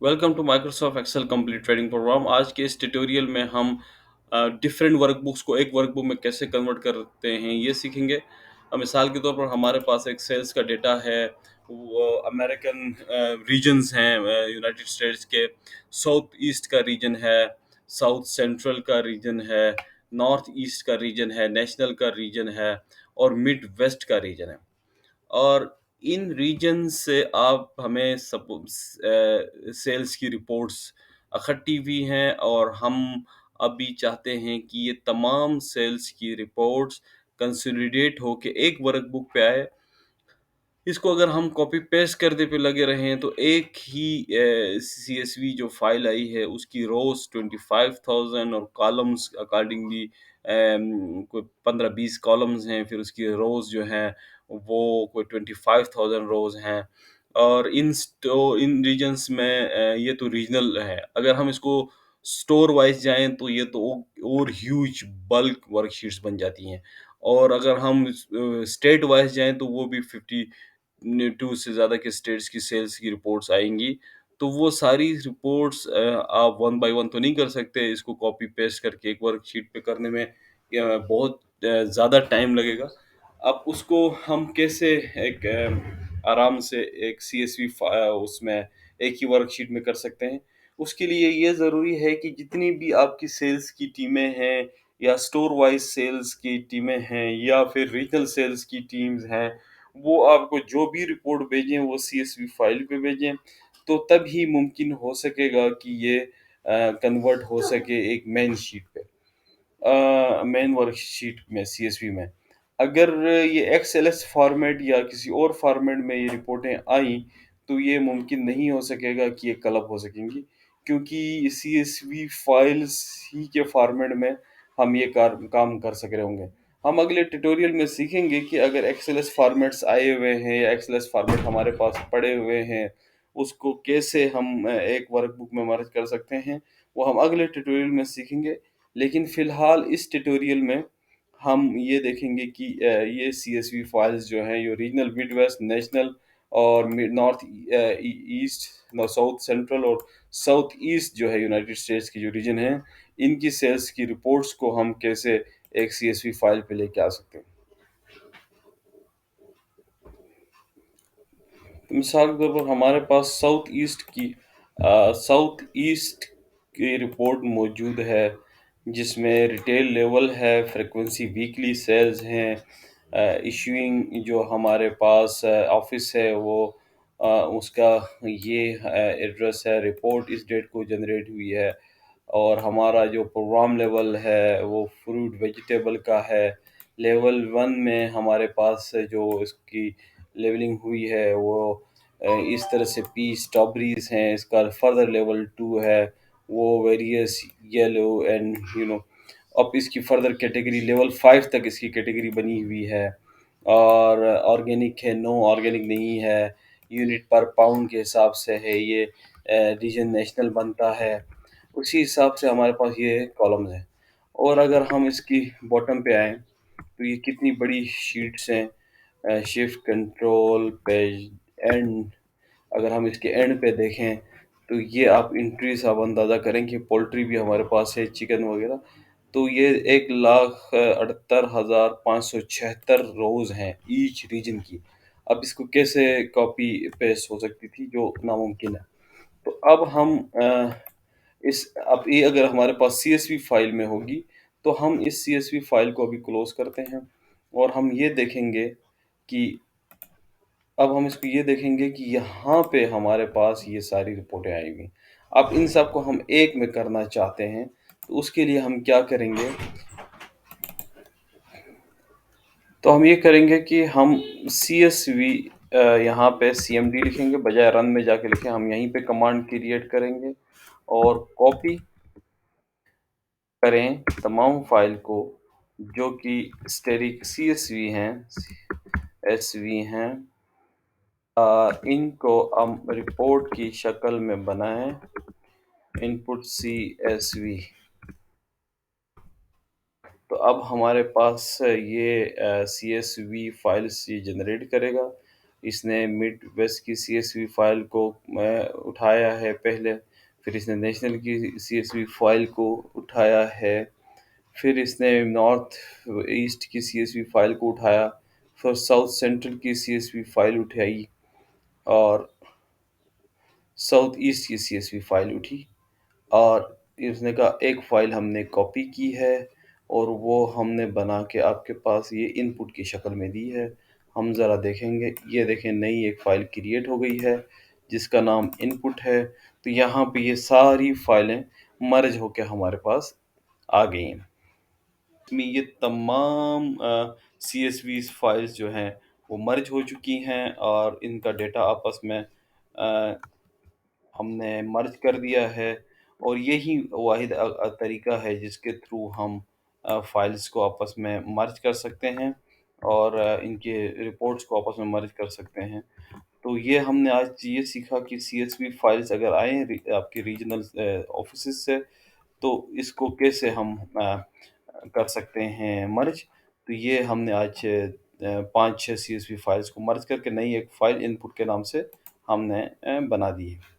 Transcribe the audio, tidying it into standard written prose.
Welcome to Microsoft Excel complete trading programme. आज के इस ट्यूटोरियल में हम डिफरेंट वर्कबुक्स को एक वर्कबुक में कैसे कन्वर्ट करते हैं ये सीखेंगे। मिसाल के तौर पर हमारे पास एक सेल्स का डेटा है। वो अमेरिकन रीजन्स हैं, यूनाइटेड स्टेट्स के साउथ ईस्ट का रीजन है, साउथ सेंट्रल का रीजन है, नॉर्थ ईस्ट का रीजन है, नेशनल का रीजन है और मिड वेस्ट का रीजन है। और इन रीजन से आप हमें सेल्स की रिपोर्ट्स इकट्ठी हुई हैं और हम अभी चाहते हैं कि ये तमाम सेल्स की रिपोर्ट्स कंसोलिडेट होके एक वर्कबुक पे आए। इसको अगर हम कॉपी पेस्ट करने पे लगे रहें तो एक ही CSV जो फाइल आई है उसकी रोज 25,000 और कॉलम्स अकॉर्डिंगली कोई 15-20 कॉलम्स हैं, फिर उसकी रोज जो हैं वो कोई 25,000 रोज हैं। और इन रीजन्स में ये तो रीजनल है। अगर हम इसको स्टोर वाइज जाएं तो ये तो और ह्यूज बल्क वर्कशीट्स बन जाती हैं। और अगर हम स्टेट वाइज जाएं तो वो भी 52 से ज़्यादा के स्टेट्स की सेल्स की रिपोर्ट्स आएंगी। तो वो सारी रिपोर्ट्स आप वन बाय वन तो नहीं कर सकते। इसको कॉपी पेस्ट करके एक वर्कशीट पे करने में बहुत ज़्यादा टाइम लगेगा। अब उसको हम कैसे एक आराम से एक CSV उसमें एक ही वर्कशीट में कर सकते हैं। उसके लिए ये ज़रूरी है कि जितनी भी आपकी सेल्स की टीमें हैं या स्टोर वाइज सेल्स की टीमें हैं या फिर रीजनल सेल्स की टीम्स हैं, वो आपको जो भी रिपोर्ट भेजें वो CSV फाइल पे भेजें। तो तभी मुमकिन हो सकेगा कि ये कन्वर्ट हो सके एक मेन शीट पे, मेन वर्कशीट में, CSV में। अगर ये XLS फॉर्मेट या किसी और फॉर्मेट में ये रिपोर्टें आई तो ये मुमकिन नहीं हो सकेगा कि ये क्लब हो सकेंगी, क्योंकि CSV फाइल्स ही के फॉर्मेट में हम ये काम कर सक रहे होंगे। हम अगले ट्यूटोरियल में सीखेंगे कि अगर XLS फॉर्मेट्स आए हुए हैं या XLS फॉर्मेट हमारे पास पड़े हुए हैं, उसको कैसे हम एक वर्कबुक में मर्ज कर सकते हैं। वो हम अगले ट्यूटोरियल में सीखेंगे। लेकिन फ़िलहाल इस ट्यूटोरियल में हम ये देखेंगे कि ये CSV फाइल्स जो हैं ये रीजनल, मिड वेस्ट, नेशनल और नॉर्थ ईस्ट, साउथ सेंट्रल और साउथ ईस्ट जो है यूनाइटेड स्टेट्स की जो रीजन है, इनकी सेल्स की रिपोर्ट्स को हम कैसे एक CSV फाइल पे लेके आ सकते हैं। तो मिसाल के तौर पर हमारे पास साउथ ईस्ट की रिपोर्ट मौजूद है, जिसमें रिटेल लेवल है, फ्रीक्वेंसी वीकली सेल्स हैं, इशूइंग जो हमारे पास ऑफिस है वो उसका ये एड्रेस है, रिपोर्ट इस डेट को जनरेट हुई है। और हमारा जो प्रोग्राम लेवल है वो फ्रूट वेजिटेबल का है। लेवल वन में हमारे पास जो इसकी लेवलिंग हुई है वो इस तरह से पी स्ट्रॉबेरीज हैं। इसका फर्दर लेवल टू है वो वेरियस येलो एंड अब इसकी फर्दर कैटेगरी लेवल फाइव तक इसकी कैटेगरी बनी हुई है। और ऑर्गेनिक है, नो ऑर्गेनिक नहीं है, यूनिट पर पाउंड के हिसाब से है ये, रीजन नेशनल बनता है। उसी हिसाब से हमारे पास ये कॉलम्स हैं। और अगर हम इसकी बॉटम पे आएँ तो ये कितनी बड़ी शीट्स हैं। शिफ्ट कंट्रोल पेज एंड, अगर हम इसके एंड पे देखें तो ये आप एंट्री से आप अंदाज़ा करें कि पोल्ट्री भी हमारे पास है, चिकन वगैरह। तो ये 1,68,576 रोज़ हैं ईच रीजन की। अब इसको कैसे कॉपी पेस्ट हो सकती थी, जो नामुमकिन है। तो अब हम अब ये अगर हमारे पास CSV फाइल में होगी तो हम इस CSV फाइल को अभी क्लोज करते हैं। और हम ये देखेंगे कि अब हम इसको ये देखेंगे कि यहाँ पे हमारे पास ये सारी रिपोर्टें आई हुई। अब इन सब को हम एक में करना चाहते हैं तो उसके लिए हम क्या करेंगे, तो हम ये करेंगे कि हम CSV यहाँ पे CMD लिखेंगे, बजाय रन में जाके लिखें हम यहीं पे कमांड क्रिएट करेंगे और कॉपी करें तमाम फाइल को जो कि स्टेरिक CSV हैं, SV हैं। इनको हम रिपोर्ट की शक्ल में बनाएं, इनपुट CSV। तो अब हमारे पास ये CSV फाइल्स ये जनरेट करेगा। اس نے مڈ ویسٹ کی CSV فائل کو اٹھایا ہے پہلے، پھر اس نے نیشنل کی CSV فائل کو اٹھایا ہے، پھر اس نے نارتھ ایسٹ کی CSV فائل کو اٹھایا، پھر ساؤتھ سینٹرل کی CSV فائل اٹھائی، اور ساؤتھ ایسٹ کی CSV فائل اٹھی، اور اس نے کہا ایک فائل ہم نے کاپی کی ہے اور وہ ہم نے بنا کے آپ کے پاس یہ ان پٹ کی شکل میں دی ہے۔ ہم ذرا دیکھیں گے، یہ دیکھیں نئی ایک فائل کریٹ ہو گئی ہے جس کا نام ان پٹ ہے۔ تو یہاں پہ یہ ساری فائلیں مرج ہو کے ہمارے پاس آ گئی ہیں۔ میں یہ تمام CSV فائلز جو ہیں وہ مرج ہو چکی ہیں، اور ان کا ڈیٹا آپس میں ہم نے مرج کر دیا ہے، اور یہی واحد طریقہ ہے جس کے تھرو ہم فائلز کو آپس میں مرج کر سکتے ہیں اور ان کے رپورٹس کو آپس میں مرج کر سکتے ہیں۔ تو یہ ہم نے آج یہ سیکھا کہ CSV فائلز اگر آئیں آپ کے ریجنل آفیسز سے، تو اس کو کیسے ہم کر سکتے ہیں مرج۔ تو یہ ہم نے آج 5-6 CSV فائلز کو مرج کر کے نئی ایک فائل ان پٹ کے نام سے ہم نے بنا دی ہے۔